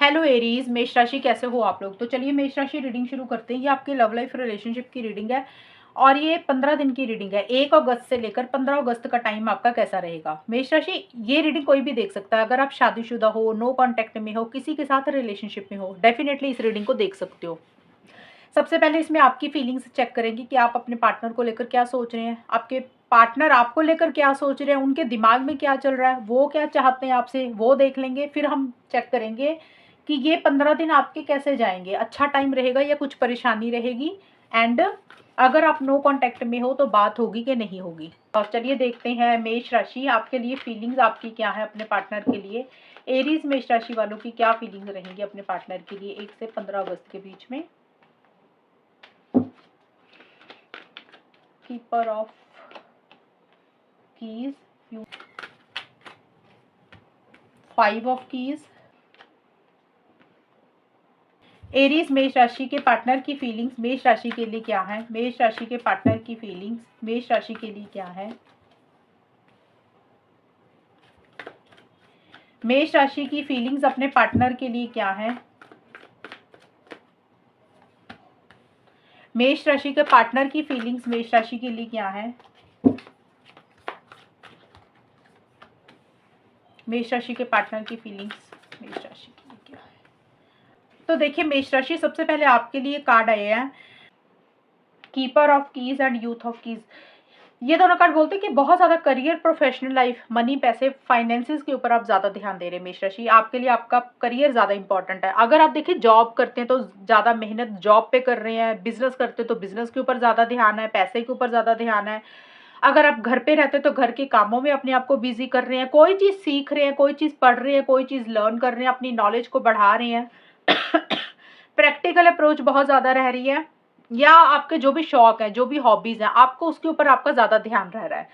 Hello Aries, मेष राशि कैसे हो आप लोग। तो चलिए मेष राशि रीडिंग शुरू करते हैं। ये आपकी लव लाइफ रिलेशनशिप की रीडिंग है और ये 15 दिन की रीडिंग है। 1 अगस्त से लेकर 15 अगस्त का टाइम आपका कैसा रहेगा। मेष राशि, ये रीडिंग कोई भी देख सकता है। अगर आप शादीशुदा हो, नो कॉन्टैक्ट में हो, किसी के साथ रिलेशनशिप में हो, डेफिनेटली इस रीडिंग को देख सकते हो। सबसे पहले इसमें आपकी फीलिंग्स चेक करेंगी कि आप अपने पार्टनर को लेकर क्या सोच रहे हैं, आपके पार्टनर आपको लेकर क्या सोच रहे हैं, उनके दिमाग में क्या चल रहा है, वो क्या चाहते हैं आपसे, वो देख लेंगे। फिर हम चेक करेंगे कि ये 15 दिन आपके कैसे जाएंगे, अच्छा टाइम रहेगा या कुछ परेशानी रहेगी। एंड अगर आप नो कांटेक्ट में हो तो बात होगी कि नहीं होगी। और चलिए देखते हैं मेष राशि आपके लिए फीलिंग्स आपकी क्या है अपने पार्टनर के लिए। एरीज मेष राशि वालों की क्या फीलिंग्स रहेंगी अपने पार्टनर के लिए 1 से 15 अगस्त के बीच में। Keeper of keys, 5 of keys. Aries मेष राशि के पार्टनर की फीलिंग्स मेष राशि के लिए क्या है। मेष राशि के पार्टनर की फीलिंग्स मेष राशि के लिए क्या है। मेष राशि की फीलिंग्स अपने पार्टनर के लिए क्या है। मेष राशि के पार्टनर की फीलिंग्स मेष राशि के लिए क्या है। मेष राशि के पार्टनर की फीलिंग्स मेष राशि के लिए क्या है। तो देखिए मेष राशि, सबसे पहले आपके लिए कार्ड आए हैं keeper of keys and youth of keys. ये दोनों कार्ड बोलते हैं कि बहुत ज्यादा करियर, प्रोफेशनल लाइफ, मनी, पैसे, फाइनेंसेस के ऊपर आप ज्यादा ध्यान दे रहे हैं मेष राशि। आपके लिए आपका करियर ज्यादा इंपॉर्टेंट है। अगर आप देखिए जॉब करते हैं तो ज्यादा मेहनत जॉब पे कर रहे हैं, बिजनेस करते हैं तो बिजनेस के ऊपर ज्यादा ध्यान है, पैसे के ऊपर ज्यादा ध्यान है। अगर आप घर पे रहते हैं तो घर के कामों में अपने आप को बिजी कर रहे हैं, कोई चीज सीख रहे हैं, कोई चीज पढ़ रहे हैं, कोई चीज लर्न कर रहे हैं, अपनी नॉलेज को बढ़ा रहे हैं। प्रैक्टिकल अप्रोच बहुत ज्यादा रह रही है, या आपके जो भी शौक है, जो भी हॉबीज हैं, आपको उसके ऊपर आपका ज्यादा ध्यान रह रहा है।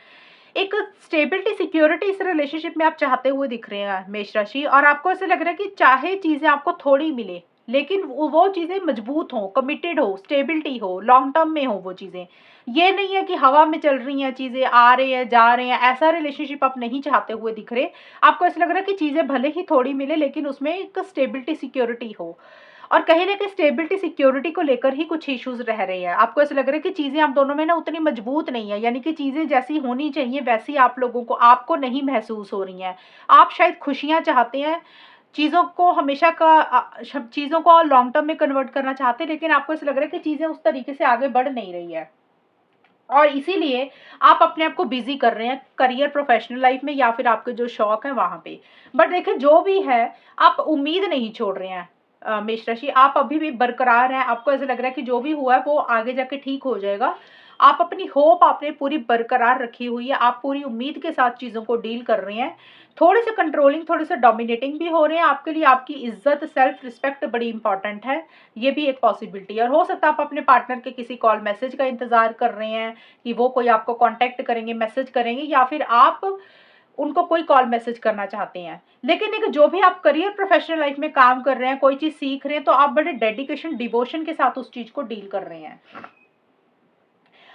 एक स्टेबिलिटी, सिक्योरिटी इस रिलेशनशिप में आप चाहते हुए दिख रहे हैं मेष राशि। और आपको ऐसे लग रहा है कि चाहे चीजें आपको थोड़ी मिले लेकिन वो चीजें मजबूत हो, कमिटेड हो, स्टेबिलिटी हो, लॉन्ग टर्म में हो वो चीजें। ये नहीं है कि हवा में चल रही हैं चीजें, आ रहे हैं जा रहे हैं, ऐसा रिलेशनशिप आप नहीं चाहते हुए दिख रहे। आपको ऐसा लग रहा है कि चीजें भले ही थोड़ी मिले लेकिन उसमें एक स्टेबिलिटी, सिक्योरिटी हो। और कहीं ना कहीं स्टेबिलिटी, सिक्योरिटी को लेकर ही कुछ इश्यूज रह रहे हैं। आपको ऐसा लग रहा है कि चीजें आप दोनों में ना उतनी मजबूत नहीं है, यानी कि चीजें जैसी होनी चाहिए वैसी आप लोगों को आपको नहीं महसूस हो रही हैं। आप शायद खुशियां चाहते हैं, चीजों को हमेशा चीजों को लॉन्ग टर्म में कन्वर्ट करना चाहते हैं, लेकिन आपको ऐसा लग रहा है कि चीजें उस तरीके से आगे बढ़ नहीं रही है। और इसीलिए आप अपने आप को बिजी कर रहे हैं करियर, प्रोफेशनल लाइफ में, या फिर आपके जो शौक है वहां पे। बट देखिए जो भी है, आप उम्मीद नहीं छोड़ रहे हैं मेष राशि। आप अभी भी बरकरार हैं। आपको ऐसा लग रहा है कि जो भी हुआ है वो आगे जाके ठीक हो जाएगा। आप अपनी होप आपने पूरी बरकरार रखी हुई है। आप पूरी उम्मीद के साथ चीजों को डील कर रहे हैं। थोड़े से कंट्रोलिंग, थोड़े से डोमिनेटिंग भी हो रहे हैं। आपके लिए आपकी इज्जत, सेल्फ रिस्पेक्ट बड़ी इंपॉर्टेंट है। ये भी एक पॉसिबिलिटी है। और हो सकता है आप अपने पार्टनर के किसी कॉल मैसेज का इंतजार कर रहे हैं कि वो कोई आपको कांटेक्ट करेंगे, मैसेज करेंगे, या फिर आप उनको कोई कॉल मैसेज करना चाहते हैं। लेकिन एक जो भी आप करियर, प्रोफेशनल लाइफ में काम कर रहे हैं, कोई चीज सीख रहे हैं, तो आप बड़े डेडिकेशन, डिवोशन के साथ उस चीज को डील कर रहे हैं।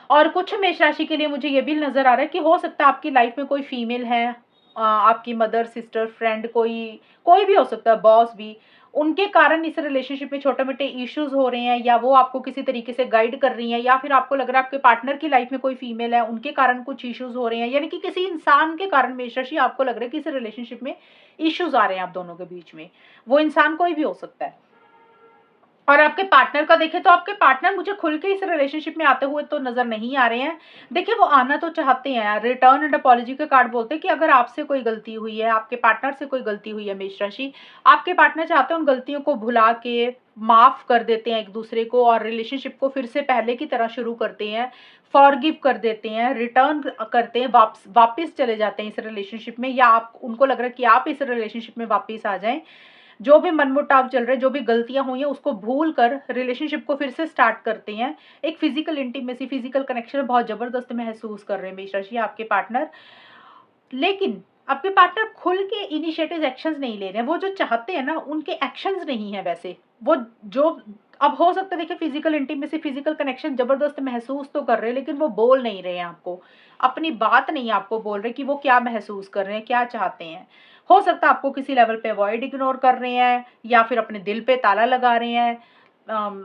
और कुछ मेष राशि के लिए मुझे ये भी नजर आ रहा है कि हो सकता है आपकी लाइफ में कोई फीमेल है, आपकी मदर, सिस्टर, फ्रेंड, कोई कोई भी हो सकता है, बॉस भी। उनके कारण इस रिलेशनशिप में छोटे मोटे इश्यूज हो रहे हैं, या वो आपको किसी तरीके से गाइड कर रही हैं, या फिर आपको लग रहा है आपके पार्टनर की लाइफ में कोई फीमेल है, उनके कारण कुछ इश्यूज हो रहे हैं। यानी कि किसी इंसान के कारण मेष राशि आपको लग रहा है कि इस रिलेशनशिप में इश्यूज आ रहे हैं आप दोनों के बीच में। वो इंसान कोई भी हो सकता है। और आपके पार्टनर का देखें तो आपके पार्टनर मुझे खुल के इस रिलेशनशिप में आते हुए तो नजर नहीं आ रहे हैं। देखिए वो आना तो चाहते हैं। रिटर्न एंड अपॉलजी के कार्ड बोलते हैं कि अगर आपसे कोई गलती हुई है, आपके पार्टनर से कोई गलती हुई है मेष राशि, आपके पार्टनर चाहते हैं उन गलतियों को भुला के माफ कर देते हैं एक दूसरे को, और रिलेशनशिप को फिर से पहले की तरह शुरू करते हैं, फॉरगिव कर देते हैं, रिटर्न करते हैं, वापिस चले जाते हैं इस रिलेशनशिप में, या आप उनको लग रहा है कि आप इस रिलेशनशिप में वापिस आ जाएं। जो भी मनमुटाव चल रहे, जो भी गलतियां हुई हैं उसको भूल कर रिलेशनशिप को फिर से स्टार्ट करते हैं। एक फिजिकल इंटीमेसी, फिजिकल कनेक्शन बहुत जबरदस्त महसूस कर रहे हैं मेष राशि आपके पार्टनर। लेकिन आपके पार्टनर खुल के इनिशिएटिव एक्शंस नहीं ले रहे हैं। वो जो चाहते हैं ना उनके एक्शंस नहीं है वैसे। वो जो अब हो सकता है, देखिए फिजिकल इंटीमेसी, फिजिकल कनेक्शन जबरदस्त महसूस तो कर रहे हैं, लेकिन वो बोल नहीं रहे हैं आपको, अपनी बात नहीं आपको बोल रहे कि वो क्या महसूस कर रहे हैं, क्या चाहते हैं। हो सकता है आपको किसी लेवल पे अवॉइड इग्नोर कर रहे हैं या फिर अपने दिल पे ताला लगा रहे हैं।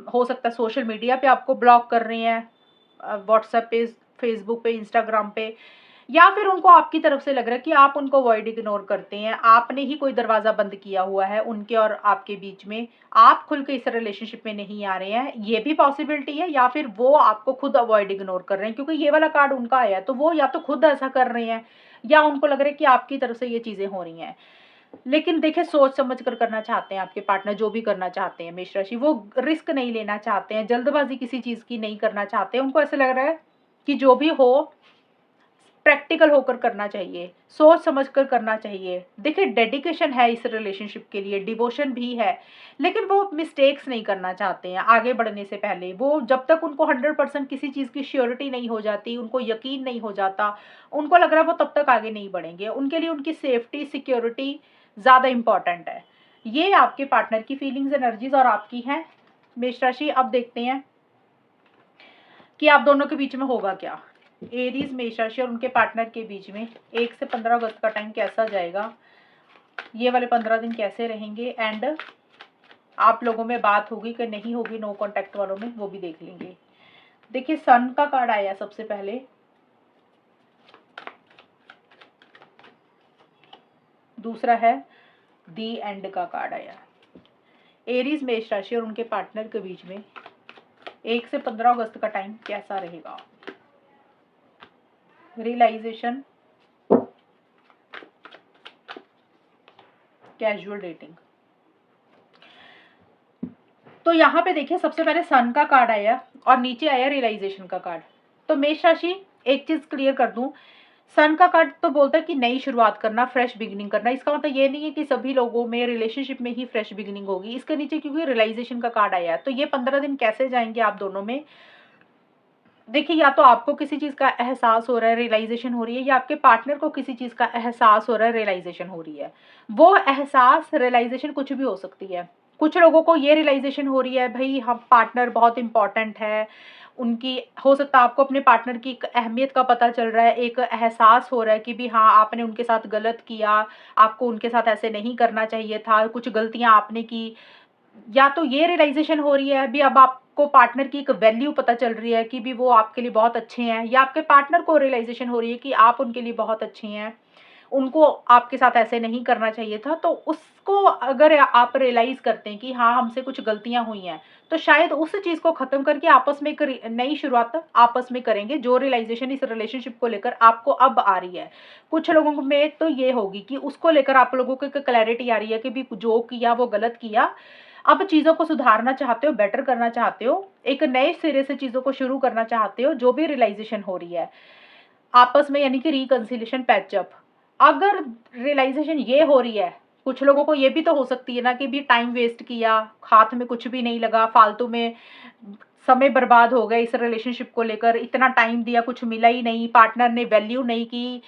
हो सकता है सोशल मीडिया पे आपको ब्लॉक कर रहे हैं, व्हाट्सएप पे, फेसबुक पे, इंस्टाग्राम पे, या फिर उनको आपकी तरफ से लग रहा है कि आप उनको अवॉइड इग्नोर करते हैं, आपने ही कोई दरवाज़ा बंद किया हुआ है उनके और आपके बीच में, आप खुल के इस रिलेशनशिप में नहीं आ रहे हैं, ये भी पॉसिबिलिटी है। या फिर वो आपको खुद अवॉइड इग्नोर कर रहे हैं, क्योंकि ये वाला कार्ड उनका आया है, तो वो या तो खुद ऐसा कर रहे हैं या उनको लग रहा है कि आपकी तरफ से ये चीज़ें हो रही हैं। लेकिन देखिए, सोच समझ कर करना चाहते हैं आपके पार्टनर, जो भी करना चाहते हैं मेष राशि, वो रिस्क नहीं लेना चाहते हैं, जल्दबाजी किसी चीज़ की नहीं करना चाहते हैं। उनको ऐसा लग रहा है कि जो भी हो प्रैक्टिकल होकर करना चाहिए, सोच समझ कर करना चाहिए। देखिए, डेडिकेशन है इस रिलेशनशिप के लिए, डिवोशन भी है, लेकिन वो मिस्टेक्स नहीं करना चाहते हैं आगे बढ़ने से पहले। वो जब तक उनको 100% किसी चीज़ की श्योरिटी नहीं हो जाती, उनको यकीन नहीं हो जाता, उनको लग रहा है वो तब तक आगे नहीं बढ़ेंगे। उनके लिए उनकी सेफ्टी, सिक्योरिटी ज़्यादा इम्पॉर्टेंट है। ये आपके पार्टनर की फीलिंग्स, एनर्जीज और आपकी हैं मेष राशि। अब देखते हैं कि आप दोनों के बीच में होगा क्या। एरीज, मेष राशि और उनके पार्टनर के बीच में 1 से 15 अगस्त का टाइम कैसा जाएगा, ये वाले 15 दिन कैसे रहेंगे, एंड आप लोगों में बात होगी कि नहीं होगी, नो कांटेक्ट वालों में, वो भी देख लेंगे। देखिए, सन का कार्ड आया सबसे पहले, दूसरा है दी एंड का कार्ड आया। एरीज, मेष राशि और उनके पार्टनर के बीच में 1 से 15 अगस्त का टाइम कैसा रहेगा। Realization, casual dating. तो यहाँ पे देखिए, सबसे पहले सन का कार्ड आया और नीचे आया रियलाइजेशन का कार्ड। तो मेष राशि, एक चीज क्लियर कर दूं, सन का कार्ड तो बोलता है कि नई शुरुआत करना, फ्रेश बिगिनिंग करना। इसका मतलब ये नहीं है कि सभी लोगों में रिलेशनशिप में ही फ्रेश बिगिनिंग होगी। इसके नीचे क्योंकि रियलाइजेशन का कार्ड आया है, तो ये 15 दिन कैसे जाएंगे आप दोनों में। देखिए, या तो आपको किसी चीज का एहसास हो रहा है, रियलाइजेशन हो रही है, या आपके पार्टनर को किसी चीज का एहसास हो रहा है, रियलाइजेशन हो रही है। वो एहसास, रियलाइजेशन कुछ भी हो सकती है। कुछ लोगों को ये रियलाइजेशन हो रही है, भाई हम पार्टनर बहुत इंपॉर्टेंट है उनकी। हो सकता है आपको अपने पार्टनर की एक अहमियत का पता चल रहा है, एक एहसास हो रहा है कि भी हाँ, आपने उनके साथ गलत किया, आपको उनके साथ ऐसे नहीं करना चाहिए था, कुछ गलतियां आपने की। या तो ये रियलाइजेशन हो रही है, अभी अब आपको पार्टनर की एक वैल्यू पता चल रही है कि भी वो आपके लिए बहुत अच्छे हैं, या आपके पार्टनर को रियलाइजेशन हो रही है कि आप उनके लिए बहुत अच्छे हैं, उनको आपके साथ ऐसे नहीं करना चाहिए था। तो उसको अगर आप रियलाइज करते हैं कि हाँ, हमसे कुछ गलतियां हुई हैं, तो शायद उस चीज को खत्म करके आपस में एक नई शुरुआत आपस में करेंगे, जो रियलाइजेशन इस रिलेशनशिप को लेकर आपको अब आ रही है। कुछ लोगों में तो ये होगी कि उसको लेकर आप लोगों को एक क्लैरिटी आ रही है कि भी जो किया वो गलत किया, अब चीजों को सुधारना चाहते हो, बेटर करना चाहते हो, एक नए सिरे से चीजों को शुरू करना चाहते हो, जो भी रियलाइजेशन हो रही है आपस में, यानी कि रिकंसिलिएशन, पैचअप। अगर रियलाइजेशन ये हो रही है, कुछ लोगों को ये भी तो हो सकती है ना कि भी टाइम वेस्ट किया, हाथ में कुछ भी नहीं लगा, फालतू में समय बर्बाद हो गया इस रिलेशनशिप को लेकर, इतना टाइम दिया, कुछ मिला ही नहीं, पार्टनर ने वैल्यू नहीं की।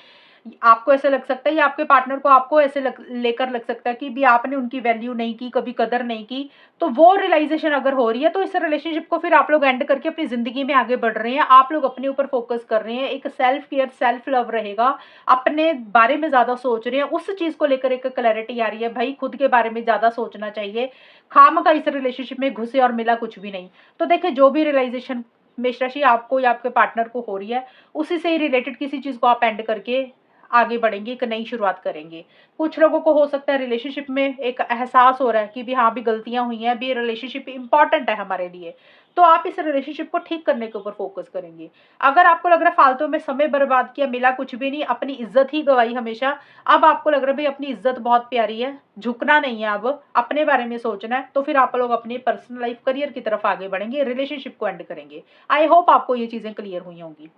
आपको ऐसा लग सकता है या आपके पार्टनर को आपको ऐसे लेकर लग सकता है कि भी आपने उनकी वैल्यू नहीं की, कभी कदर नहीं की। तो वो रियलाइजेशन अगर हो रही है, तो इस रिलेशनशिप को फिर आप लोग एंड करके अपनी जिंदगी में आगे बढ़ रहे हैं, आप लोग अपने ऊपर फोकस कर रहे हैं, एक सेल्फ केयर, सेल्फ लव रहेगा, अपने बारे में ज्यादा सोच रहे हैं, उस चीज को लेकर एक क्लैरिटी आ रही है, भाई खुद के बारे में ज्यादा सोचना चाहिए, खामखा इस रिलेशनशिप में घुसे और मिला कुछ भी नहीं। तो देखिए, जो भी रियलाइजेशन मेष राशि आपको या आपके पार्टनर को हो रही है, उसी से ही रिलेटेड किसी चीज को आप एंड करके आगे बढ़ेंगे, एक नई शुरुआत करेंगे। कुछ लोगों को हो सकता है रिलेशनशिप में एक एहसास हो रहा है कि भी हाँ, भी गलतियां हुई हैं, भी रिलेशनशिप इंपॉर्टेंट है हमारे लिए, तो आप इस रिलेशनशिप को ठीक करने के ऊपर फोकस करेंगे। अगर आपको लग रहा है फालतू में समय बर्बाद किया, मिला कुछ भी नहीं, अपनी इज्जत ही गवाई हमेशा, अब आपको लग रहा है भाई अपनी इज्जत बहुत प्यारी है, झुकना नहीं है, अब अपने बारे में सोचना है, तो फिर आप लोग अपनी पर्सनल लाइफ, करियर की तरफ आगे बढ़ेंगे, रिलेशनशिप को एंड करेंगे। आई होप आपको ये चीजें क्लियर हुई होंगी।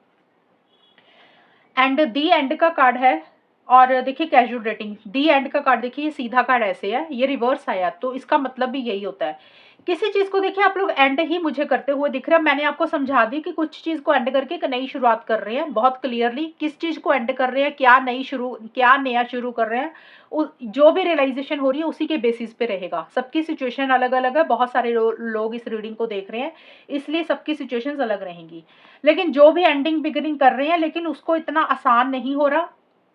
एंड दी एंड का कार्ड है, और देखिए कैजुअल डेटिंग, दी एंड का कार्ड देखिए, ये सीधा कार्ड ऐसे है, ये रिवर्स आया, तो इसका मतलब भी यही होता है। किसी चीज को देखिए आप लोग एंड ही मुझे करते हुए दिख रहा है। मैंने आपको समझा दी कि कुछ चीज को एंड करके एक नई शुरुआत कर रहे हैं, बहुत क्लियरली किस चीज को एंड कर रहे हैं, क्या नया शुरू कर रहे हैं। जो भी रियलाइजेशन हो रही है उसी के बेसिस पे रहेगा। सबकी सिचुएशन अलग अलग है, बहुत सारे लोग इस रीडिंग को देख रहे हैं, इसलिए सबकी सिचुएशंस अलग रहेंगी। लेकिन जो भी एंडिंग बिगिनिंग कर रहे हैं, लेकिन उसको इतना आसान नहीं हो रहा,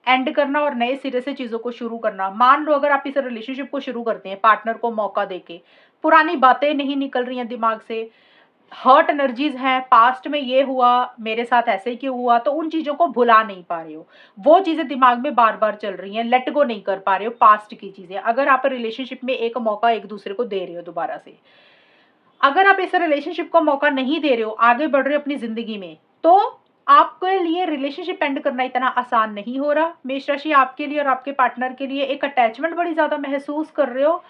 एंड करना और नए सिरे से चीज़ों को शुरू करना। मान लो अगर आप इस रिलेशनशिप को शुरू करते हैं पार्टनर को मौका देके, पुरानी बातें नहीं निकल रही हैं दिमाग से, हर्ट एनर्जीज हैं, पास्ट में ये हुआ, मेरे साथ ऐसे क्यों हुआ, तो उन चीज़ों को भुला नहीं पा रहे हो, वो चीज़ें दिमाग में बार बार चल रही हैं, लेट गो नहीं कर पा रहे हो पास्ट की चीज़ें। अगर आप रिलेशनशिप में एक मौका एक दूसरे को दे रहे हो दोबारा से, अगर आप इस रिलेशनशिप को मौका नहीं दे रहे हो, आगे बढ़ रहे हो अपनी जिंदगी में, तो आपके लिए रिलेशनशिप एंड करना इतना आसान नहीं हो रहा। मेष राशि आपके लिए और आपके पार्टनर के लिए एक अटैचमेंट बड़ी ज्यादा महसूस कर रहे हो,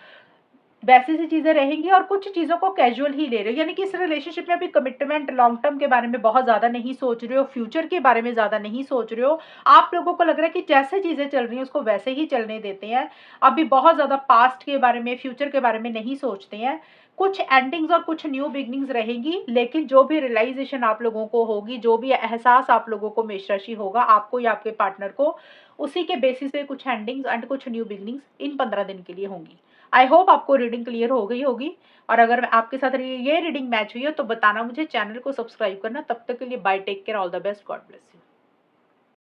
वैसी सी चीजें रहेंगी और कुछ चीजों को कैजुअल ही ले रहे हो, यानी कि इस रिलेशनशिप में अभी कमिटमेंट लॉन्ग टर्म के बारे में बहुत ज्यादा नहीं सोच रहे हो, फ्यूचर के बारे में ज्यादा नहीं सोच रहे हो। आप लोगों को लग रहा है कि जैसे चीजें चल रही हैं उसको वैसे ही चलने देते हैं, अभी बहुत ज्यादा पास्ट के बारे में फ्यूचर के बारे में नहीं सोचते हैं। कुछ एंडिंग्स और कुछ न्यू बिगनिंग्स रहेंगी, लेकिन जो भी रियलाइजेशन आप लोगों को होगी, जो भी एहसास आप लोगों को मेष राशि होगा, आपको या आपके पार्टनर को, उसी के बेसिस पे कुछ एंडिंग्स एंड कुछ न्यू बिगनिंग्स इन 15 दिन के लिए होंगी। आई होप आपको रीडिंग क्लियर हो गई होगी, और अगर आपके साथ ये रीडिंग मैच हुई है तो बताना मुझे, चैनल को सब्सक्राइब करना। तब तक के लिए bye, take care, all the best, God bless.